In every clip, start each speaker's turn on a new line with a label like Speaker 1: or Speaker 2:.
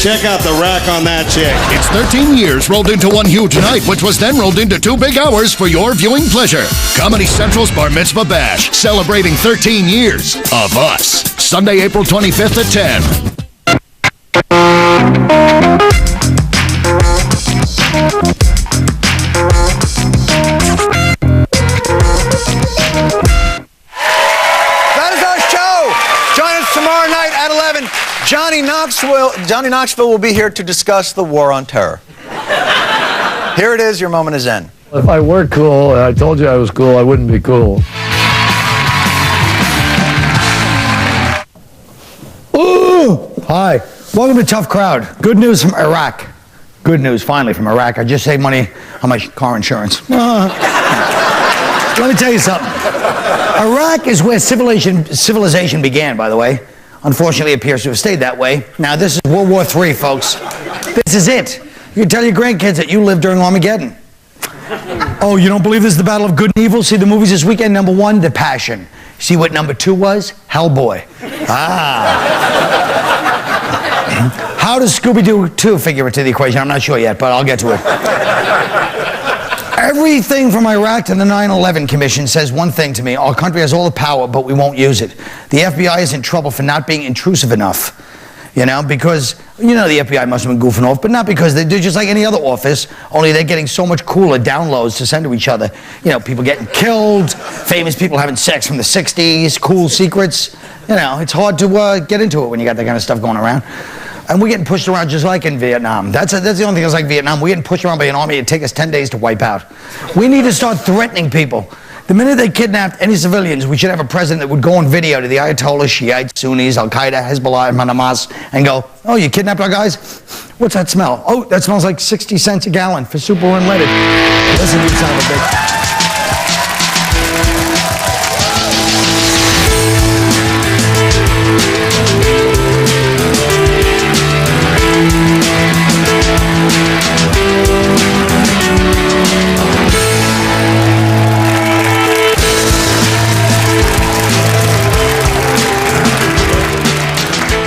Speaker 1: Check out the rack on that chick.
Speaker 2: It's 13 years rolled into one huge night, which was then rolled into 2 big hours for your viewing pleasure. Comedy Central's Bar Mitzvah Bash, celebrating 13 years of us. Sunday, April 25th at 10.
Speaker 3: That is our show. Join us tomorrow night at 11. Johnny Knoxville will be here to discuss the war on terror. Here it is. Your moment is in.
Speaker 4: If I were cool, and I told you I was cool, I wouldn't be cool.
Speaker 5: Ooh! Hi. Welcome to Tough Crowd. Good news from Iraq. Good news, finally, from Iraq. I just saved money on my car insurance. Let me tell you something. Iraq is where civilization began, by the way. Unfortunately, it appears to have stayed that way. Now, this is World War III, folks. This is it. You can tell your grandkids that you lived during Armageddon. Oh, you don't believe this is the battle of good and evil? See the movies this weekend. Number 1, The Passion. See what number 2 was? Hellboy. How does Scooby-Doo 2 figure into the equation? I'm not sure yet, but I'll get to it. Everything from Iraq to the 9/11 Commission says one thing to me. Our country has all the power, but we won't use it. The FBI is in trouble for not being intrusive enough. You know, because, you know, the FBI must have been goofing off, but not because they're just like any other office, only they're getting so much cooler downloads to send to each other. You know, people getting killed, famous people having sex from the 60s, cool secrets. You know, it's hard to get into it when you got that kind of stuff going around. And we're getting pushed around just like in Vietnam. That's the only thing that's like Vietnam. We're getting pushed around by an army. It'd take us 10 days to wipe out. We need to start threatening people. The minute they kidnapped any civilians, we should have a president that would go on video to the Ayatollah, Shiites, Sunnis, Al-Qaeda, Hezbollah, and Hamas and go, oh, you kidnapped our guys? What's that smell? Oh, that smells like 60 cents a gallon for super unleaded. Listen, you son of a bitch.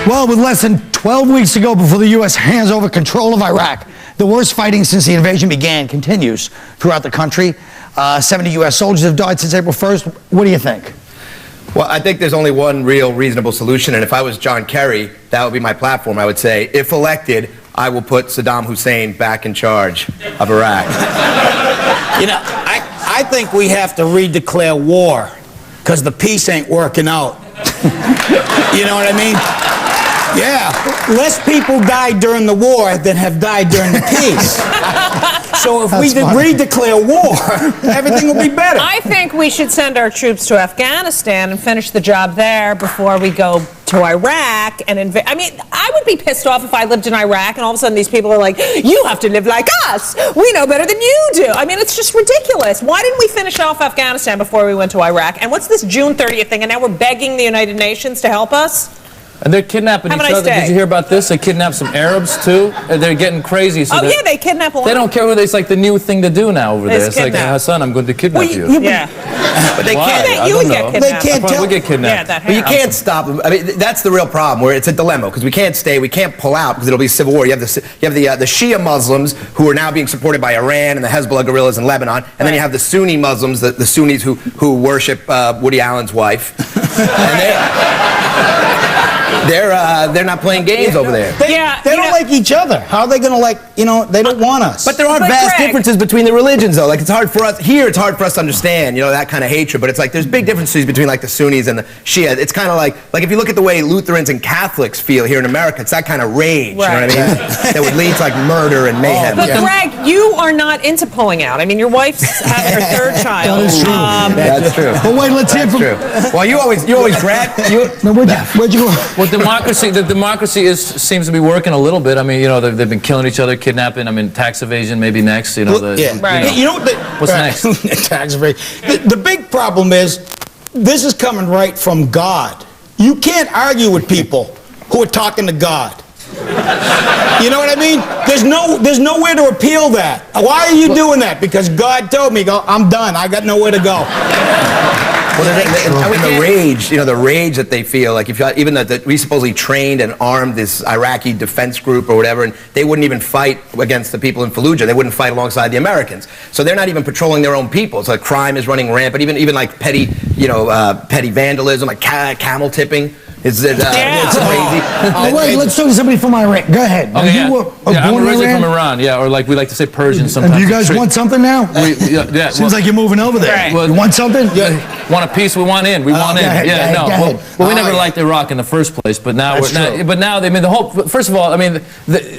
Speaker 5: Well, with less than 12 weeks to go before the U.S. hands over control of Iraq, the worst fighting since the invasion began continues throughout the country. 70 U.S. soldiers have died since April 1st. What do you think?
Speaker 6: Well, I think there's only one real reasonable solution, and if I was John Kerry, that would be my platform. I would say, if elected, I will put Saddam Hussein back in charge of Iraq.
Speaker 7: You know, I think we have to redeclare war, because the peace ain't working out. You know what I mean? Yeah, less people died during the war than have died during the peace. So if we redeclare war, everything will be better.
Speaker 8: I think we should send our troops to Afghanistan and finish the job there before we go to Iraq and invade. I mean, I would be pissed off if I lived in Iraq and all of a sudden these people are like, you have to live like us. We know better than you do. I mean, it's just ridiculous. Why didn't we finish off Afghanistan before we went to Iraq? And what's this June 30th thing? And now we're begging the United Nations to help us?
Speaker 9: And they're kidnapping each other. Did you hear about this? They kidnapped some Arabs, too. And they're getting crazy. So
Speaker 8: yeah, they kidnap a lot.
Speaker 9: They don't care who they... It's like the new thing to do now over there. It's like, Hassan, I'm going to kidnap you.
Speaker 8: Yeah.
Speaker 6: But they can't...
Speaker 8: You would get kidnapped.
Speaker 6: They can't tell...
Speaker 9: We get kidnapped.
Speaker 8: Yeah,
Speaker 6: but you can't stop them. I mean, that's the real problem, where it's a dilemma, because we can't stay, we can't pull out, because it'll be civil war. You have the Shia Muslims, who are now being supported by Iran and the Hezbollah guerrillas in Lebanon, and then you have the Sunni Muslims, the Sunnis who worship Woody Allen's wife. And they're not playing games over there.
Speaker 7: They don't like each other. How are they going to like, you know, they don't want us.
Speaker 6: But there are vast differences between the religions, though. Like, it's hard for us, here it's hard for us to understand, you know, that kind of hatred. But it's like, there's big differences between, like, the Sunnis and the Shia. It's kind of like if you look at the way Lutherans and Catholics feel here in America, it's that kind of rage, you know what I mean? That would lead to, like, murder and mayhem.
Speaker 8: But Greg, you are not into pulling out. I mean, your wife's having her third child.
Speaker 5: That is true.
Speaker 6: That's true.
Speaker 5: But wait, let's hear from...
Speaker 6: Well, you always grab...
Speaker 5: Where'd you go?
Speaker 9: Well, the democracy seems to be working a little bit. I mean, you know, they've been killing each other, kidnapping. I mean, tax evasion maybe next. You know,
Speaker 7: You know
Speaker 9: what's next?
Speaker 7: Tax evasion. The big problem is this is coming right from God. You can't argue with people who are talking to God. You know what I mean? There's nowhere to appeal that. Why are you doing that? Because God told me, I'm done. I got nowhere to go.
Speaker 6: And the rage, the rage that they feel, like even that we supposedly trained and armed this Iraqi defense group or whatever, and they wouldn't even fight against the people in Fallujah. They wouldn't fight alongside the Americans. So they're not even patrolling their own people. So crime is running rampant, even like petty vandalism, like camel tipping. It's crazy.
Speaker 5: Wait, let's talk to somebody from Iran. Go ahead.
Speaker 9: Okay,
Speaker 5: You were
Speaker 9: I'm
Speaker 5: born in
Speaker 9: originally
Speaker 5: Iran?
Speaker 9: from Iran, or like we like to say Persian sometimes.
Speaker 5: And do you guys want something now? Seems like you're moving over there.
Speaker 9: Well,
Speaker 5: you want something?
Speaker 9: Want a piece? We want in. We want in. Well, we never liked Iraq in the first place, but now they mean the whole. First of all, I mean,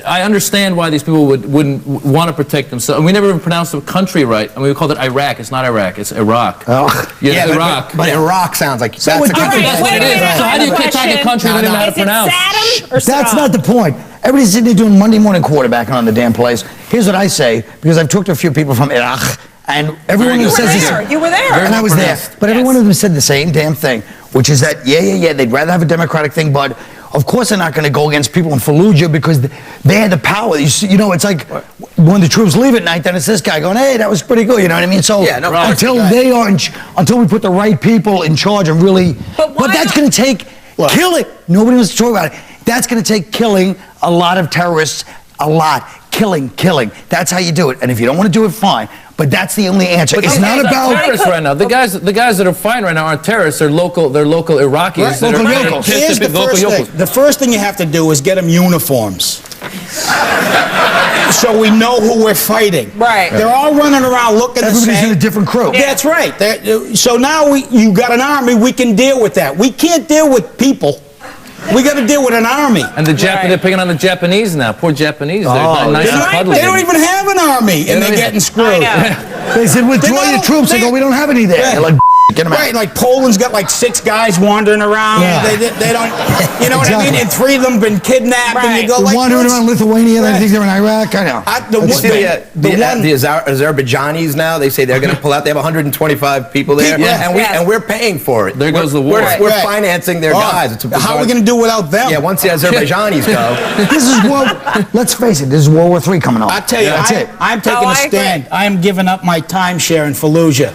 Speaker 9: I understand why these people wouldn't want to protect themselves. We never even pronounced the country right. I mean, we called it Iraq. It's not Iraq. It's Iraq.
Speaker 5: Oh.
Speaker 6: Yeah,
Speaker 9: Iraq.
Speaker 6: But Iraq sounds like
Speaker 5: So
Speaker 6: that's
Speaker 9: That's what it is. So how do you attack a country you don't know how to pronounce?
Speaker 8: Saddam or
Speaker 5: That's
Speaker 8: Saddam?
Speaker 5: not the point. Everybody's sitting there doing Monday morning quarterbacking on the damn place. Here's what I say, because I've talked to a few people from Iraq, and everyone who says this.
Speaker 8: You were there.
Speaker 5: And I was there. But every one of them said the same damn thing, which is that, they'd rather have a democratic thing, but of course they're not going to go against people in Fallujah because they had the power. It's like when the troops leave at night, then it's this guy going, hey, that was pretty good, you know what I mean? So until until we put the right people in charge and really, but that's going to take killing. Nobody wants to talk about it. That's going to take killing a lot of terrorists, a lot. Killing. That's how you do it. And if you don't want to do it, fine. But that's the only answer. It's not about
Speaker 9: terrorists right now. The guys that are fighting right now aren't terrorists. They're local Iraqis.
Speaker 5: Right. Local yokels.
Speaker 7: Here's the first thing. The first thing you have to do is get them uniforms. So we know who we're fighting.
Speaker 8: Right.
Speaker 7: They're all running around looking the same.
Speaker 5: Everybody's in a different crew.
Speaker 7: Yeah, that's right. So now you got an army, we can deal with that. We can't deal with people. We got to deal with an army.
Speaker 9: And they're picking on the Japanese now. Poor Japanese. They're nice and cuddly.
Speaker 7: They don't even have an army, and they're getting screwed.
Speaker 5: They said, withdraw your troops. They go, we don't have any there. They're like, get them out.
Speaker 7: Right, like Poland's got like 6 guys wandering around.
Speaker 5: Yeah.
Speaker 7: They don't, you know what I mean? And 3 of them been kidnapped, and you go like,
Speaker 5: wandering around Lithuania, they think they're in Iraq. I know.
Speaker 6: The Azerbaijanis now, they say they're going to pull out. They have 125 people there, and we're paying for it.
Speaker 9: There goes the war.
Speaker 6: We're financing their guys.
Speaker 7: How are we going to do without them?
Speaker 6: Yeah, once the Azerbaijanis go.
Speaker 5: This is let's face it, this is World War III coming on.
Speaker 7: I tell you,
Speaker 5: That's it.
Speaker 7: I'm taking a stand. I am giving up my timeshare in Fallujah.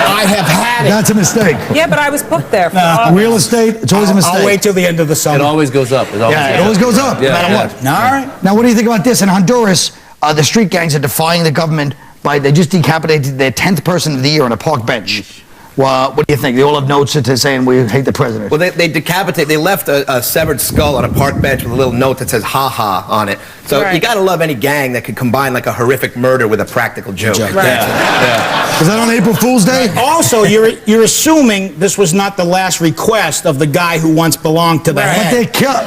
Speaker 7: I have had it.
Speaker 5: That's a mistake.
Speaker 8: Yeah, but I was booked there for
Speaker 5: Real estate, it's always a mistake.
Speaker 7: I'll wait till the end of the summer.
Speaker 9: It always goes up. It
Speaker 5: always goes up, no matter what.
Speaker 7: All right.
Speaker 5: Now, what do you think about this? In Honduras, the street gangs are defying the government they just decapitated their 10th person of the year on a park bench. Well, what do you think? They all have notes saying we hate the president.
Speaker 6: Well, they left a severed skull on a park bench with a little note that says "ha ha" on it. So you gotta love any gang that could combine like a horrific murder with a practical joke.
Speaker 5: Is that on April Fool's Day?
Speaker 7: Also, you're assuming this was not the last request of the guy who once belonged to the head.
Speaker 5: But they killed.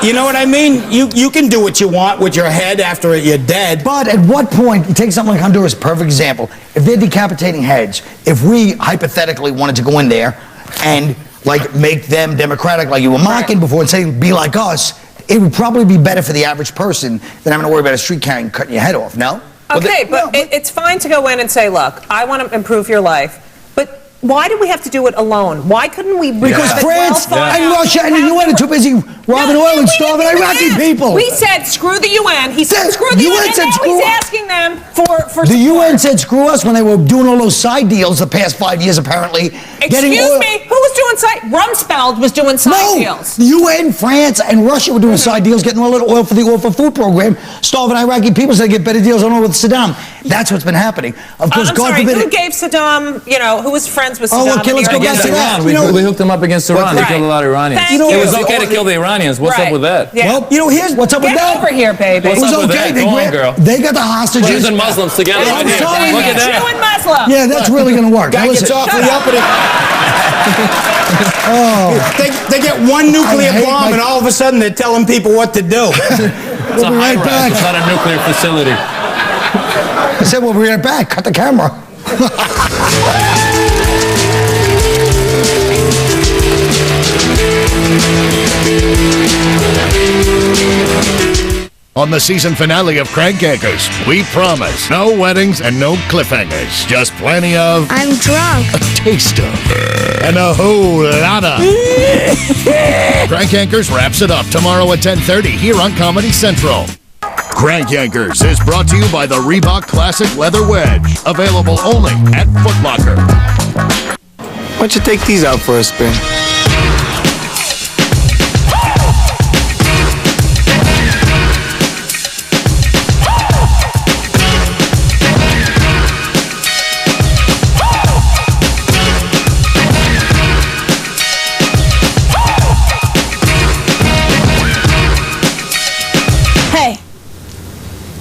Speaker 7: You know what I mean? You can do what you want with your head after you're dead.
Speaker 5: But at what point, you take something like Honduras, perfect example, if they're decapitating heads, if we hypothetically wanted to go in there and like make them democratic like you were mocking before and say be like us, it would probably be better for the average person than having to worry about a street gang cutting your head off, no?
Speaker 8: Okay, but it's fine to go in and say, look, I want to improve your life, but why do we have to do it alone? Why couldn't we?
Speaker 5: Because France and Russia and the UN are too busy robbing oil and starving Iraqi people.
Speaker 8: We said screw the UN. He said screw the UN. And now he's asking them for
Speaker 5: the UN said screw us when they were doing all those side deals the past 5 years apparently.
Speaker 8: Excuse me, who was doing side? Rumsfeld was doing side deals.
Speaker 5: The UN, France, and Russia were doing side deals, getting all that oil for the oil for food program, starving Iraqi people so they get better deals on oil with Saddam. That's what's been happening. Of course, God forbid.
Speaker 8: Who gave Saddam? Who was friends with Saddam?
Speaker 5: Oh, okay, let's go back to that.
Speaker 9: We hooked them up against Iran. They killed a lot of Iranians. It was okay to kill the Iranians. What's up with that?
Speaker 5: Well, here's what's up with that.
Speaker 8: Get over here, baby.
Speaker 5: It was okay. They got the hostages.
Speaker 9: Jews and Muslims together.
Speaker 5: I'm sorry.
Speaker 9: Look at that.
Speaker 8: Jew and Muslim.
Speaker 5: Yeah, that's really going to work.
Speaker 7: Guy gets awfully uppity. They get one nuclear bomb and all of a sudden they're telling people what to do.
Speaker 9: It's a high-rise. It's not a nuclear facility.
Speaker 5: I said we'll be right back. Cut the camera.
Speaker 2: On the season finale of Crank Anchors, we promise no weddings and no cliffhangers. Just plenty of...
Speaker 10: I'm drunk.
Speaker 2: A taste of... and a whole lot of... Crank Anchors wraps it up tomorrow at 10:30 here on Comedy Central. Crank Yankers is brought to you by the Reebok Classic Leather Wedge. Available only at Foot Locker.
Speaker 6: Why don't you take these out for a spin?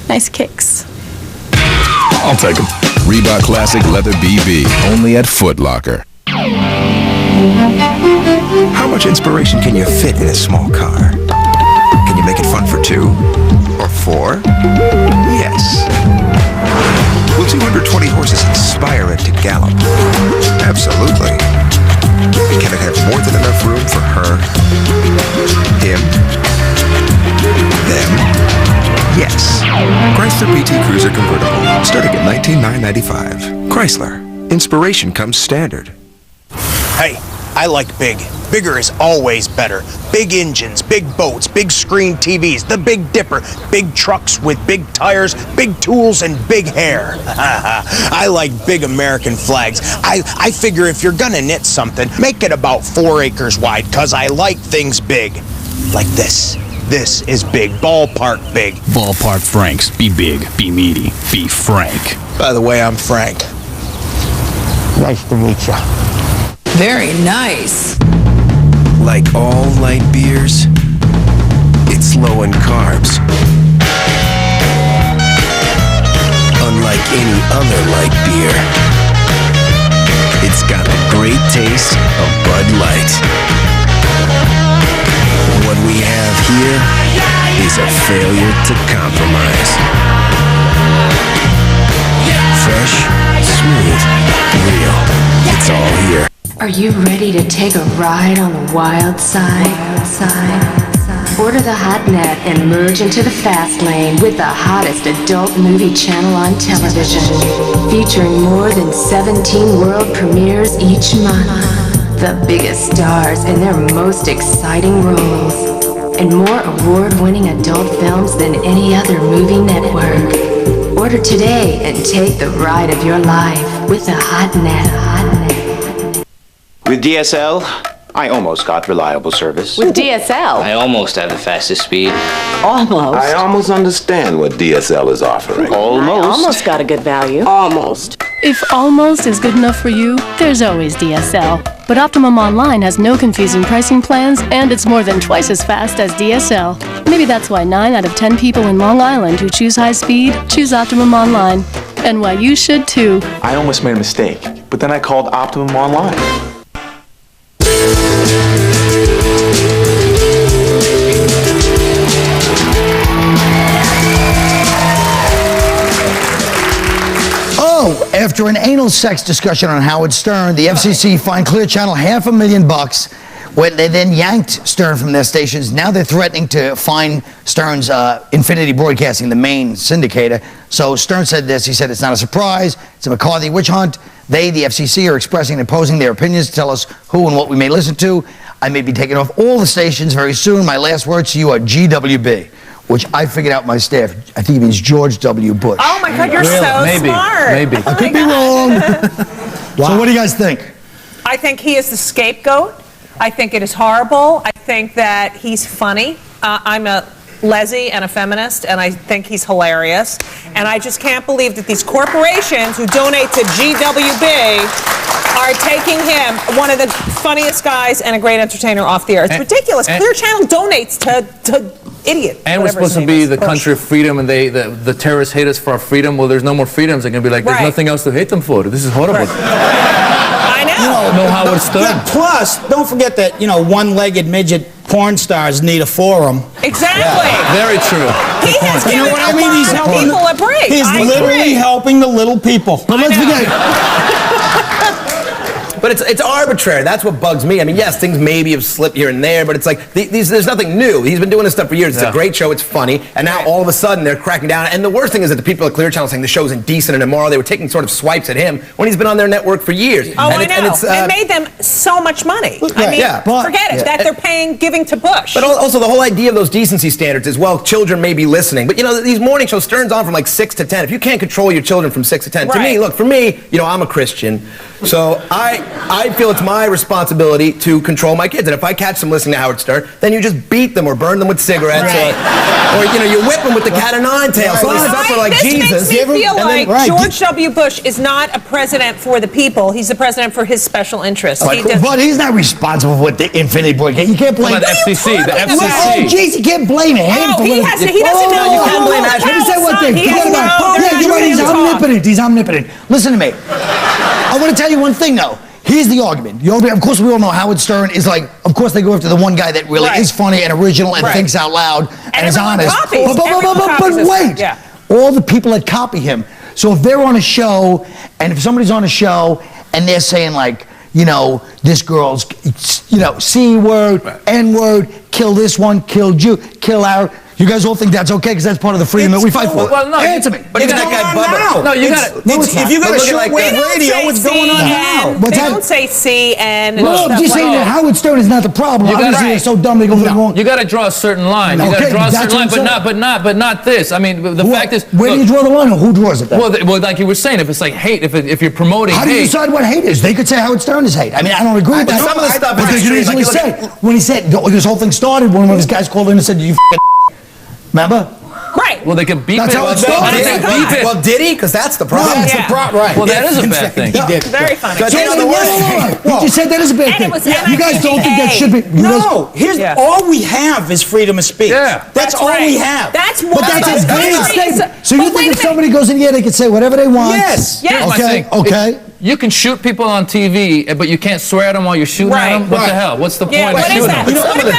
Speaker 10: Nice kicks.
Speaker 11: I'll take them. Reebok Classic Leather BB, only at Foot Locker.
Speaker 12: How much inspiration can you fit in a small car? Can you make it fun for 2? Or 4? Yes. Will 220 horses inspire it to gallop? Absolutely. Can it have more than enough room for her, him, them? Yes. Chrysler BT Cruiser Convertible, starting at $19,995. Chrysler. Inspiration comes standard.
Speaker 13: Hey, I like big. Bigger is always better. Big engines, big boats, big screen TVs, the Big Dipper, big trucks with big tires, big tools, and big hair. I like big American flags. I figure if you're gonna knit something, make it about 4 acres wide, because I like things big. Like this. This is big. Ballpark big.
Speaker 14: Ballpark Franks. Be big, be meaty, be frank.
Speaker 13: By the way, I'm Frank.
Speaker 5: Nice to meet you.
Speaker 15: Very nice.
Speaker 12: Like all light beers, it's low in carbs. Unlike any other light beer, it's got the great taste of Bud Light. What we have here is a failure to compromise. Fresh, smooth, real. It's all here.
Speaker 16: Are you ready to take a ride on the wild side? Order the hot net and merge into the fast lane with the hottest adult movie channel on television, featuring more than 17 world premieres each month. The biggest stars in their most exciting roles, and more award-winning adult films than any other movie network. Order today and take the ride of your life with the hot net.
Speaker 17: With DSL, I almost got reliable service.
Speaker 18: With DSL?
Speaker 17: I almost have the fastest speed.
Speaker 18: Almost.
Speaker 19: I almost understand what DSL is offering.
Speaker 17: Almost.
Speaker 18: I almost got a good value. Almost.
Speaker 10: If almost is good enough for you, there's always DSL. But Optimum Online has no confusing pricing plans, and it's more than twice as fast as DSL. Maybe that's why 9 out of 10 people in Long Island who choose high speed choose Optimum Online. And why you should too.
Speaker 19: I almost made a mistake, but then I called Optimum Online.
Speaker 5: After an anal sex discussion on Howard Stern, the FCC fined Clear Channel $500,000 when they then yanked Stern from their stations. Now they're threatening to fine Stern's Infinity Broadcasting, the main syndicator. So Stern said this. He said it's not a surprise. It's a McCarthy witch hunt. They, the FCC, are expressing and imposing their opinions to tell us who and what we may listen to. I may be taking off all the stations very soon. My last words to you are GWB. Which I figured out my staff. I think it means George W. Bush.
Speaker 8: Oh my God, you're so smart.
Speaker 9: Maybe.
Speaker 5: I could be wrong. So what do you guys think?
Speaker 8: I think he is the scapegoat. I think it is horrible. I think that he's funny. I'm a lessee and a feminist, and I think he's hilarious. And I just can't believe that these corporations who donate to GWB are taking him, one of the funniest guys and a great entertainer, off the air. It's ridiculous. Clear Channel donates to idiot.
Speaker 9: And we're supposed to be the country of freedom, and the terrorists hate us for our freedom. Well, there's no more freedoms. They're going to be like, there's nothing else to hate them for. This is horrible.
Speaker 8: I know.
Speaker 9: No Howard Stern.
Speaker 7: Yeah, plus, don't forget that, one-legged midget porn stars need a forum.
Speaker 8: Exactly.
Speaker 9: Yeah, very true.
Speaker 8: He has given
Speaker 7: what I mean? He's helping
Speaker 8: people a break.
Speaker 7: He's literally helping the little people.
Speaker 5: But let's forget.
Speaker 6: but it's arbitrary. That's what bugs me. I mean, yes, things maybe have slipped here and there, but it's like there's nothing new. He's been doing this stuff for years. It's a great show. It's funny, and now all of a sudden they're cracking down. And the worst thing is that the people at Clear Channel saying the show's indecent and immoral. They were taking sort of swipes at him when he's been on their network for years.
Speaker 8: Oh, I know. It made them so much money. I mean, forget it. That they're giving to Bush.
Speaker 6: But also the whole idea of those decency standards is, well, children may be listening. But, you know, these morning shows, Stern's on from like 6 to 10. If you can't control your children from 6 to 10, to me, look, for me, you know, I'm a Christian. So I feel it's my responsibility to control my kids. And if I catch them listening to Howard Stern, then you just beat them or burn them with cigarettes or you know, you whip them with the cat o' nine tails. So they suffer like Jesus.
Speaker 8: This makes me feel like George W. Bush is not a president for the people. He's the president for his special interests.
Speaker 5: But he's not responsible for what the Infinity Boy. You can't blame
Speaker 9: the FCC. The FCC.
Speaker 5: Oh, jeez, you can't blame him.
Speaker 8: He doesn't know.
Speaker 6: You can't blame Ashton.
Speaker 5: Let me say one thing. Yeah, you're right. He's omnipotent. He's omnipotent. Listen to me. I want to tell you one thing, though. Here's the argument. Of course, we all know Howard Stern is like, of course, they go after the one guy that really is funny and original and thinks out loud and is honest. But wait. All the people that copy him. So if they're on a show, and if somebody's on a show, and they're saying, like, you know, this girl's, you know, C word, N word, kill this one, kill Jew, kill our. You guys all think that's okay because that's part of the freedom that we fight for.
Speaker 9: Well, no,
Speaker 5: answer me.
Speaker 6: But even that guy Bubba.
Speaker 9: No, you got it.
Speaker 5: If
Speaker 7: you got a shortwave radio, what's going on now?
Speaker 8: They don't say C and
Speaker 5: I'm just saying that Howard Stern is not the problem. Obviously, they're so dumb they go wrong.
Speaker 9: You got to draw a certain line. You got to draw a certain line, but not this. I mean, the fact is,
Speaker 5: where do you draw the line? Or who draws it? Then?
Speaker 9: Well, like you were saying, if it's like hate, if you're promoting hate,
Speaker 5: how do you decide what hate is? They could say Howard Stern is hate. I mean, I don't agree with that.
Speaker 6: Some of the stuff
Speaker 5: but they could easily say when he said this whole thing started. One of his guys called in and said, "You remember?"
Speaker 8: Right.
Speaker 9: Well, they can beep
Speaker 5: That's
Speaker 9: it.
Speaker 5: how it started.
Speaker 6: Well, did he? Because that's the problem.
Speaker 5: That's the problem. Right.
Speaker 9: Well, that is a bad thing.
Speaker 7: He did.
Speaker 8: Very funny.
Speaker 6: So
Speaker 5: you just said that is a bad thing. You guys don't think that should be.
Speaker 7: No. Here's all we have is freedom of speech.
Speaker 9: Yeah.
Speaker 7: That's all we have.
Speaker 8: That's
Speaker 5: But that's a great statement. So
Speaker 8: But
Speaker 5: you think
Speaker 8: wait a
Speaker 5: if somebody goes in here, they can say whatever they want?
Speaker 7: Yes.
Speaker 8: Yes.
Speaker 9: My thing.
Speaker 5: Okay.
Speaker 9: You can shoot people on TV, but you can't swear at them while you're shooting at them? What the hell? What's the point of shooting them?
Speaker 8: What about,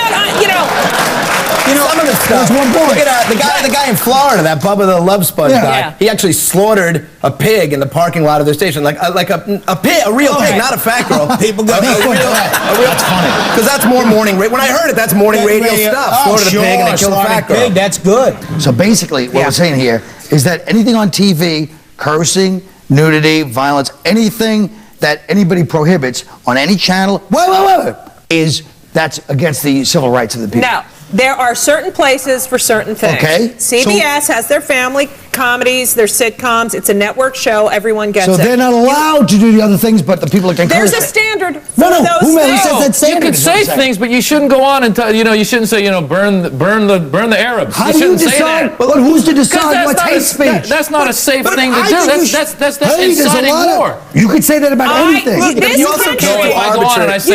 Speaker 6: some of the stuff.
Speaker 5: That's one point.
Speaker 6: Look at the guy in Florida, that Bubba the Love Sponge guy. He actually slaughtered a pig in the parking lot of their station, like a pig, a real pig, not a fat girl.
Speaker 7: People go.
Speaker 6: That's funny. Because that's more morning radio. When I heard it, that's morning radio stuff. Slaughter the pig and then kill the fat girl.
Speaker 7: Pig, that's good.
Speaker 5: So basically, what we're saying here is that anything on TV, cursing, nudity, violence, anything that anybody prohibits on any channel, that's against the civil rights of the people.
Speaker 8: No. There are certain places for certain things.
Speaker 5: Okay.
Speaker 8: CBS has their family comedies, their sitcoms. It's a network show. Everyone gets it.
Speaker 5: So they're not allowed to do the other things, but the people that can curse.
Speaker 8: There's a standard for
Speaker 5: No,
Speaker 8: those
Speaker 5: who
Speaker 8: things.
Speaker 5: says that standard?
Speaker 9: You can say things, but you shouldn't go on and tell, you shouldn't say, burn the Arabs.
Speaker 5: How do you decide? But who's to decide what's hate speech?
Speaker 9: That's not a safe thing to do. That's inciting war.
Speaker 5: You could say that about anything.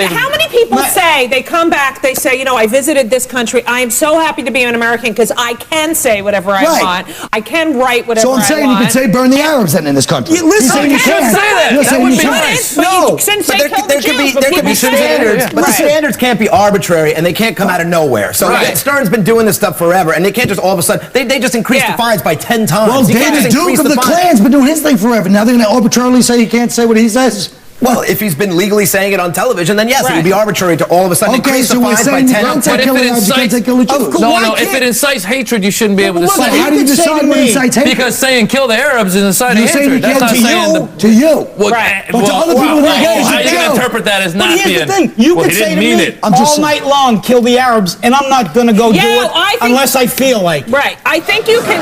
Speaker 8: How many people say, they come back, they say, I visited this country. I am so happy to be an American because I can say whatever I want. I can write whatever I want.
Speaker 5: So I'm saying you could say burn the Arabs then in this country.
Speaker 7: Listen,
Speaker 9: you shouldn't say that. That would be nice.
Speaker 8: No, there
Speaker 6: could be standards, but the standards can't be arbitrary and they can't come out of nowhere. So Stern's been doing this stuff forever, and they can't just all of a sudden they just increase the fines by 10 times.
Speaker 5: Well, David Duke of the Klan's been doing his thing forever. Now they're going to arbitrarily say he can't say what he says.
Speaker 6: Well, if he's been legally saying it on television, then yes, it would be arbitrary to all of a sudden increase the fines by 10.
Speaker 9: But if it incites hatred, you shouldn't be able to say it.
Speaker 5: How do you decide what incites hatred?
Speaker 9: Because saying kill the Arabs is inciting hatred. That's not saying
Speaker 5: to you.
Speaker 9: Right.
Speaker 5: But to other people,
Speaker 9: how you going to interpret that as not being?
Speaker 7: But here's the thing. You could say to me all night long, kill the Arabs, and I'm not going to go do it unless I feel like it.
Speaker 8: Right. I think you can.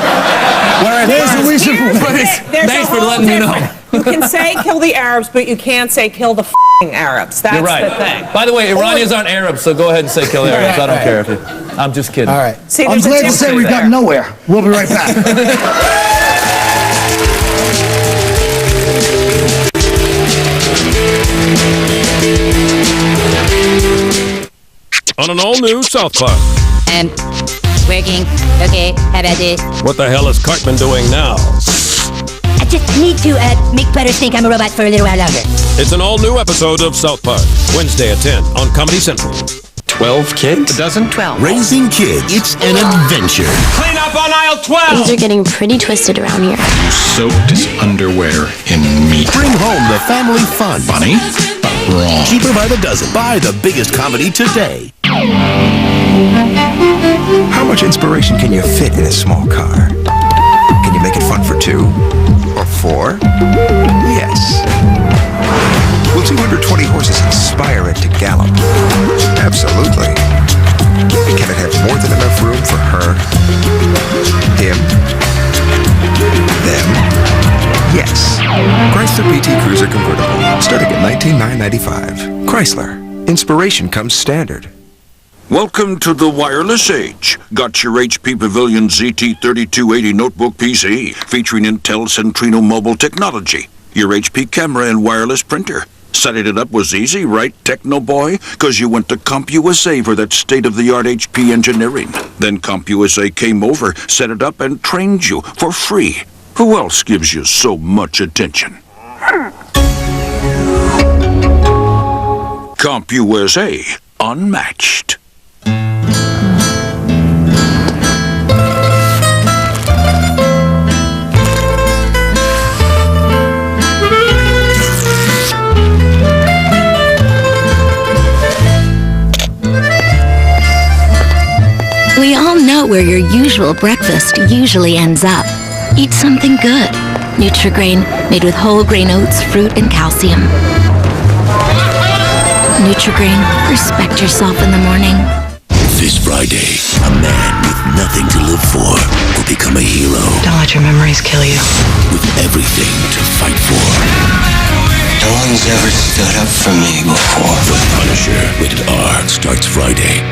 Speaker 9: Thanks for letting me know.
Speaker 8: You can say kill the Arabs, but you can't say kill the Arabs. That's the thing.
Speaker 9: By the way, Iranians aren't Arabs, so go ahead and say kill the Arabs. I don't care if you. I'm just kidding.
Speaker 5: All right.
Speaker 8: See,
Speaker 5: I'm glad to say we've gotten nowhere. We'll be right back.
Speaker 20: On an all-new South Park.
Speaker 21: Working. Okay, how about this?
Speaker 20: What the hell is Cartman doing now?
Speaker 21: I just need to make Butters think I'm a robot for a little while longer.
Speaker 20: It's an all-new episode of South Park. Wednesday at 10 on Comedy Central.
Speaker 19: 12 kids?
Speaker 21: A dozen? 12.
Speaker 2: Raising kids, it's an adventure.
Speaker 22: Clean up on aisle 12!
Speaker 10: Things are getting pretty twisted around here.
Speaker 11: Soaked his underwear in meat.
Speaker 2: Bring home the family fun.
Speaker 11: Funny?
Speaker 2: Wrong.
Speaker 1: Cheaper by the dozen. Buy the biggest comedy today.
Speaker 12: How much inspiration can you fit in a small car? Can you make it fun for 2 or 4? Yes. Will 220 horses inspire it to gallop? Absolutely. Can it have more than enough room for her, him, them? Yes. Chrysler PT Cruiser Convertible, starting at $19,995. Chrysler. Inspiration comes standard.
Speaker 3: Welcome to the wireless age. Got your HP Pavilion ZT3280 notebook PC featuring Intel Centrino mobile technology. Your HP camera and wireless printer. Setting it up was easy, right, Techno Boy? Because you went to CompUSA for that state-of-the-art HP engineering. Then CompUSA came over, set it up, and trained you for free. Who else gives you so much attention? CompUSA, unmatched.
Speaker 23: We all know where your usual breakfast usually ends up. Eat something good. Nutri-Grain, made with whole grain oats, fruit, and calcium. Nutri-Grain, respect yourself in the morning.
Speaker 1: This Friday, a man with nothing to live for will become a hero.
Speaker 24: Don't let your memories kill you.
Speaker 1: With everything to fight for.
Speaker 25: No one's ever stood up for me before.
Speaker 1: The Punisher, rated R, starts Friday.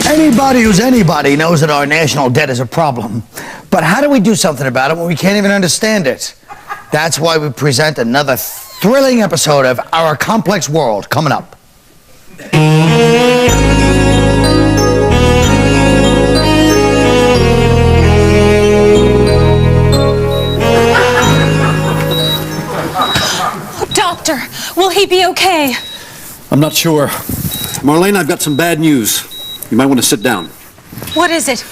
Speaker 5: Anybody who's anybody knows that our national debt is a problem. But how do we do something about it when we can't even understand it? That's why we present another thrilling episode of Our Complex World coming up.
Speaker 26: Doctor, will he be okay?
Speaker 27: I'm not sure. Marlene, I've got some bad news. You might want to sit down.
Speaker 26: What is it?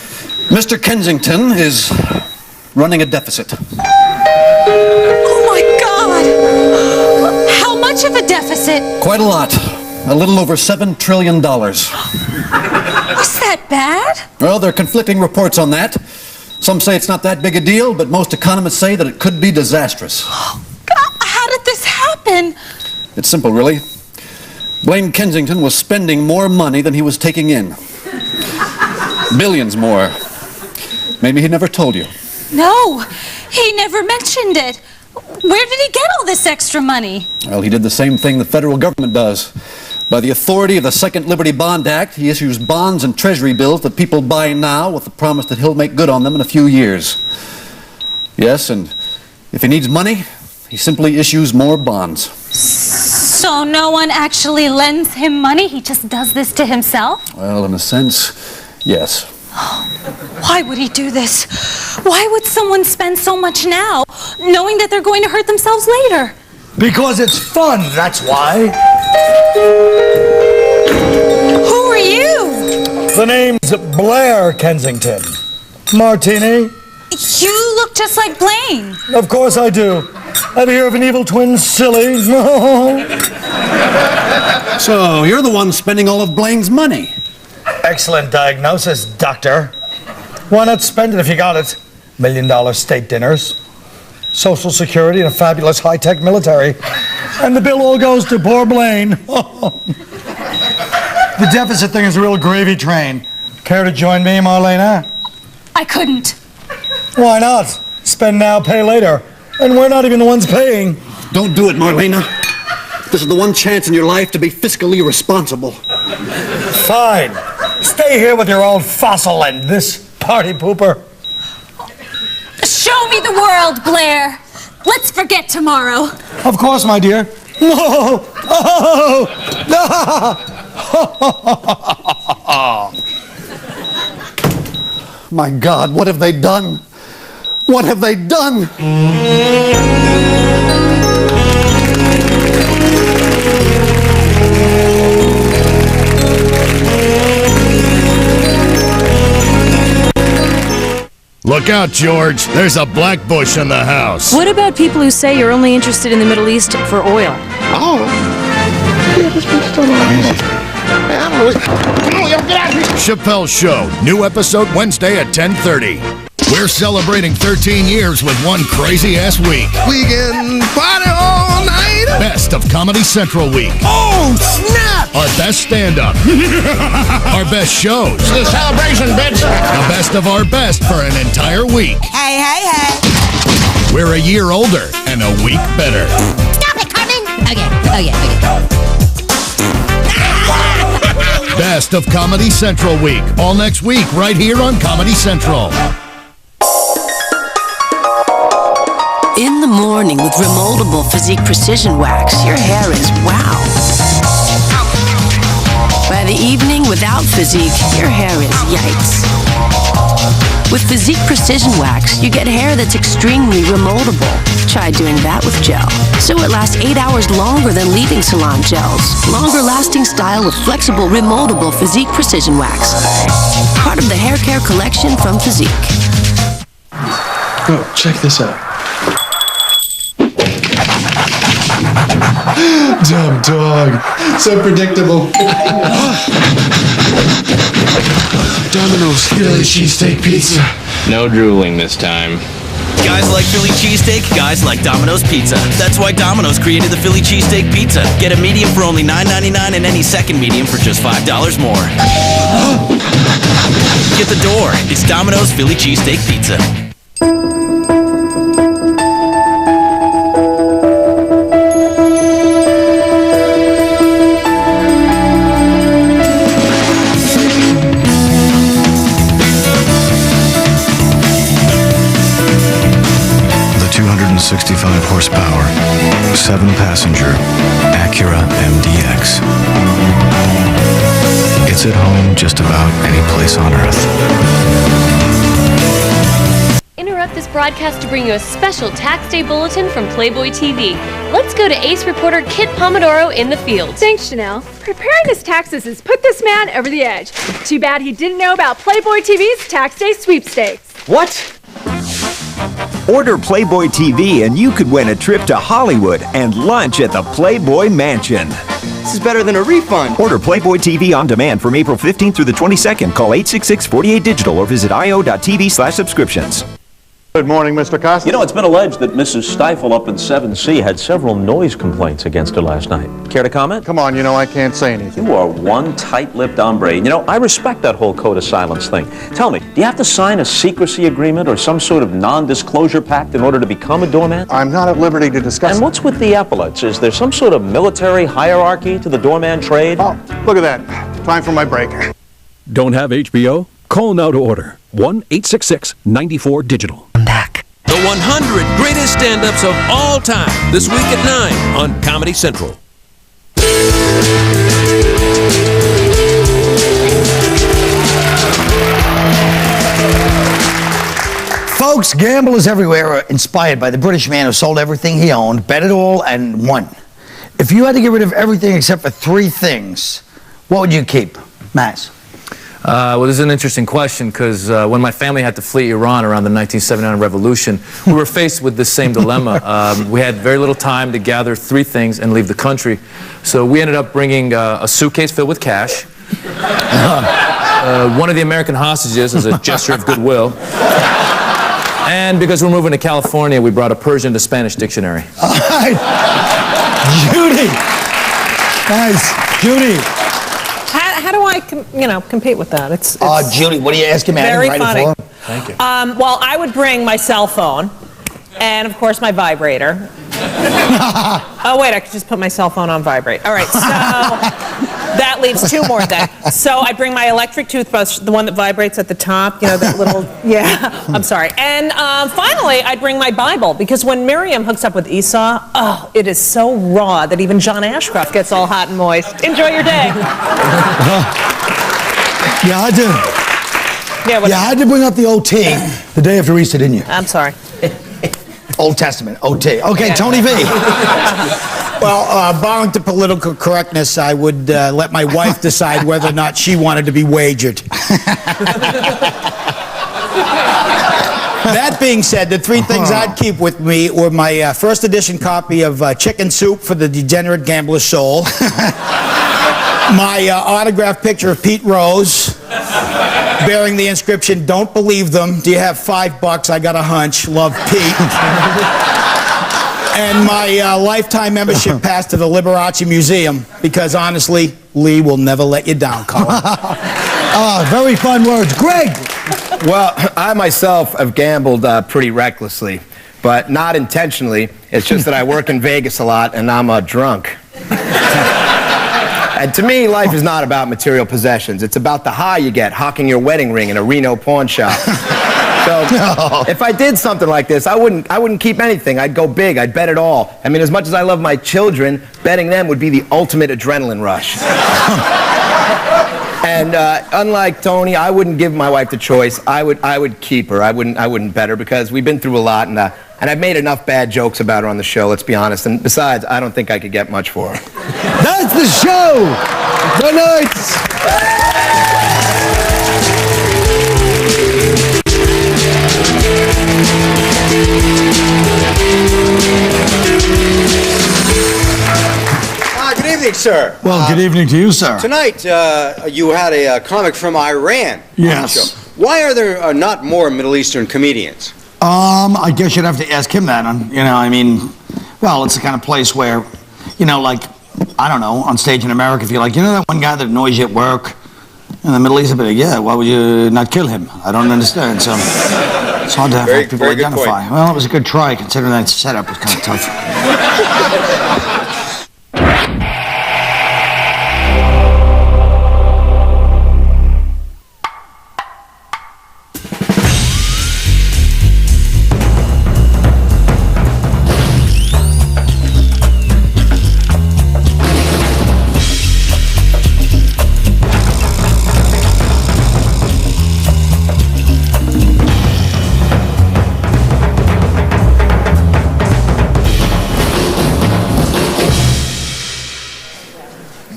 Speaker 27: Mr. Kensington is running a deficit.
Speaker 26: Oh my God! How much of a deficit?
Speaker 27: Quite a lot. A little over $7 trillion.
Speaker 26: Was that bad?
Speaker 27: Well, there are conflicting reports on that. Some say it's not that big a deal, but most economists say that it could be disastrous.
Speaker 26: How did this happen?
Speaker 27: It's simple, really. Blaine Kensington was spending more money than he was taking in. Billions more. Maybe he never told you.
Speaker 26: No, he never mentioned it. Where did he get all this extra money?
Speaker 27: Well, he did the same thing the federal government does. By the authority of the Second Liberty Bond Act, he issues bonds and treasury bills that people buy now with the promise that he'll make good on them in a few years. Yes, and if he needs money, he simply issues more bonds.
Speaker 26: So no one actually lends him money? He just does this to himself?
Speaker 27: Well, in a sense, yes.
Speaker 26: Why would he do this? Why would someone spend so much now, knowing that they're going to hurt themselves later?
Speaker 5: Because it's fun, that's why.
Speaker 26: Who are you?
Speaker 4: The name's Blair Kensington. Martini?
Speaker 26: You look just like Blaine.
Speaker 4: Of course I do. Ever hear of an evil twin, silly?
Speaker 27: So, you're the one spending all of Blaine's money.
Speaker 4: Excellent diagnosis, doctor. Why not spend it if you got it? $1 million state dinners, Social Security, and a fabulous high-tech military. And the bill all goes to poor Blaine. The deficit thing is a real gravy train. Care to join me, Marlena?
Speaker 26: I couldn't.
Speaker 4: Why not? Spend now, pay later. And we're not even the ones paying.
Speaker 27: Don't do it, Marlena. This is the one chance in your life to be fiscally responsible.
Speaker 4: Fine. Stay here with your old fossil and this party pooper.
Speaker 26: Show me the world, Blair. Let's forget tomorrow.
Speaker 4: Of course, my dear.
Speaker 27: My God, what have they done? What have they done?
Speaker 2: Look Look out, George. There's a black bush in the house.
Speaker 6: What about people who say you're only interested in the Middle East for oil?
Speaker 13: Oh. Yeah, this bitch still on. Come on, y'all, get out of here.
Speaker 2: Chappelle's Show. New episode Wednesday at 10:30. We're celebrating 13 years with one crazy-ass week.
Speaker 13: We can party all night.
Speaker 2: Best of Comedy Central week.
Speaker 13: Oh, snap!
Speaker 2: Our best stand-up. Our best shows.
Speaker 13: It's a celebration, bitch.
Speaker 2: The best of our best for an entire week.
Speaker 21: Hey, hey, hey.
Speaker 2: We're a year older and a week better.
Speaker 21: Stop it, Carmen. Okay.
Speaker 2: Best of Comedy Central week. All next week right here on Comedy Central.
Speaker 14: In the morning with remoldable Physique Precision Wax, your hair is wow. By the evening without Physique, your hair is yikes. With Physique Precision Wax, you get hair that's extremely remoldable. Try doing that with gel. So it lasts 8 hours longer than leaving salon gels. Longer lasting style with flexible, remoldable Physique Precision Wax. Part of the hair care collection from Physique.
Speaker 15: Bro, check this out. Dumb dog. So predictable. Domino's Philly cheesesteak pizza.
Speaker 16: No drooling this time.
Speaker 17: Guys like Philly cheesesteak, guys like Domino's Pizza. That's why Domino's created the Philly cheesesteak pizza. Get a medium for only $9.99 and any second medium for just $5 more. Get the door. It's Domino's Philly cheesesteak pizza.
Speaker 18: The 265 horsepower, 7-passenger Acura MDX. It's at home just about any place on Earth.
Speaker 28: Interrupt this broadcast to bring you a special Tax Day bulletin from Playboy TV. Let's go to Ace reporter Kit Pomodoro in the field.
Speaker 29: Thanks, Chanel. Preparing his taxes has put this man over the edge. Too bad he didn't know about Playboy TV's Tax Day sweepstakes.
Speaker 30: What? Order Playboy TV and you could win a trip to Hollywood and lunch at the Playboy Mansion.
Speaker 31: This is better than a refund.
Speaker 30: Order Playboy TV on demand from April 15th through the 22nd. Call 866-48-DIGITAL or visit io.tv/subscriptions.
Speaker 32: Good morning, Mr. Costa.
Speaker 33: You know, it's been alleged that Mrs. Stifle up in 7C had several noise complaints against her last night. Care to comment?
Speaker 32: Come on, you know I can't say anything.
Speaker 33: You are one tight-lipped hombre. You know, I respect that whole code of silence thing. Tell me, do you have to sign a secrecy agreement or some sort of non-disclosure pact in order to become a doorman?
Speaker 32: I'm not at liberty to discuss.
Speaker 33: And what's with the epaulets? Is there some sort of military hierarchy to the doorman trade?
Speaker 32: Oh, look at that. Time for my break.
Speaker 20: Don't have HBO? Call now to order. 1-866-94-DIGITAL.
Speaker 14: I'm back.
Speaker 20: The 100 greatest stand-ups of all time. This week at 9 on Comedy Central.
Speaker 5: Folks, gamblers everywhere are inspired by the British man who sold everything he owned, bet it all, and won. If you had to get rid of everything except for 3 things, what would you keep? Mass.
Speaker 9: Well, this is an interesting question because when my family had to flee Iran around the 1979 revolution, we were faced with this same dilemma. We had very little time to gather 3 things and leave the country. So we ended up bringing a suitcase filled with cash, one of the American hostages as a gesture of goodwill, and because we're moving to California, we brought a Persian to Spanish dictionary.
Speaker 5: All right. Judy. Nice. Judy.
Speaker 8: How do I, compete with that? It's
Speaker 5: Judy, what are you asking me?
Speaker 8: Very funny.
Speaker 5: Thank you.
Speaker 8: Well, I would bring my cell phone, and of course my vibrator. Oh wait, I could just put my cell phone on vibrate. All right, so that leaves 2 more then. So I bring my electric toothbrush, the one that vibrates at the top. You know that little. Yeah. I'm sorry. And finally, I'd bring my Bible because when Miriam hooks up with Esau, oh, it is so raw that even John Ashcroft gets all hot and moist. Enjoy your day.
Speaker 5: Yeah, I do.
Speaker 8: Yeah,
Speaker 5: I had to bring up the OT the day after Easter, didn't you?
Speaker 8: I'm sorry.
Speaker 5: Old Testament, OT. Okay, Tony V.
Speaker 7: Well, bowing to political correctness, I would let my wife decide whether or not she wanted to be wagered. That being said, the three things I'd keep with me were my first edition copy of Chicken Soup for the Degenerate Gambler's Soul, my autographed picture of Pete Rose, bearing the inscription, "Don't believe them. Do you have $5? I got a hunch. Love, Pete." And my lifetime membership pass to the Liberace Museum, because honestly, Lee will never let you down, Colin.
Speaker 5: Very fun words. Greg!
Speaker 1: Well, I myself have gambled pretty recklessly, but not intentionally. It's just that I work in Vegas a lot and I'm a drunk. And to me, life is not about material possessions. It's about the high you get hawking your wedding ring in a Reno pawn shop. So, if I did something like this, I wouldn't keep anything. I'd go big. I'd bet it all. I mean, as much as I love my children, betting them would be the ultimate adrenaline rush. And unlike Tony, I wouldn't give my wife the choice. I would keep her. I wouldn't bet her because we've been through a lot, and I've made enough bad jokes about her on the show. Let's be honest. And besides, I don't think I could get much for her.
Speaker 5: That's the show tonight.
Speaker 3: Good evening, sir.
Speaker 5: Well, good evening to you, sir.
Speaker 3: Tonight, you had a comic from Iran
Speaker 5: Yes.
Speaker 3: on the show. Why are there not more Middle Eastern comedians?
Speaker 5: I guess you'd have to ask him that. Well, it's the kind of place where, like, I don't know, on stage in America, if you're like, that one guy that annoys you at work, in the Middle East, I'd be like, yeah, why would you not kill him? I don't understand. So it's hard to have people identify. Well, it was a good try, considering that setup was kind of tough.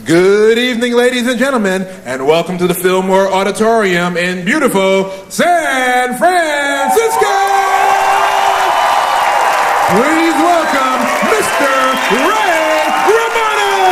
Speaker 4: Good evening, ladies and gentlemen, and welcome to the Fillmore Auditorium in beautiful San Francisco! Please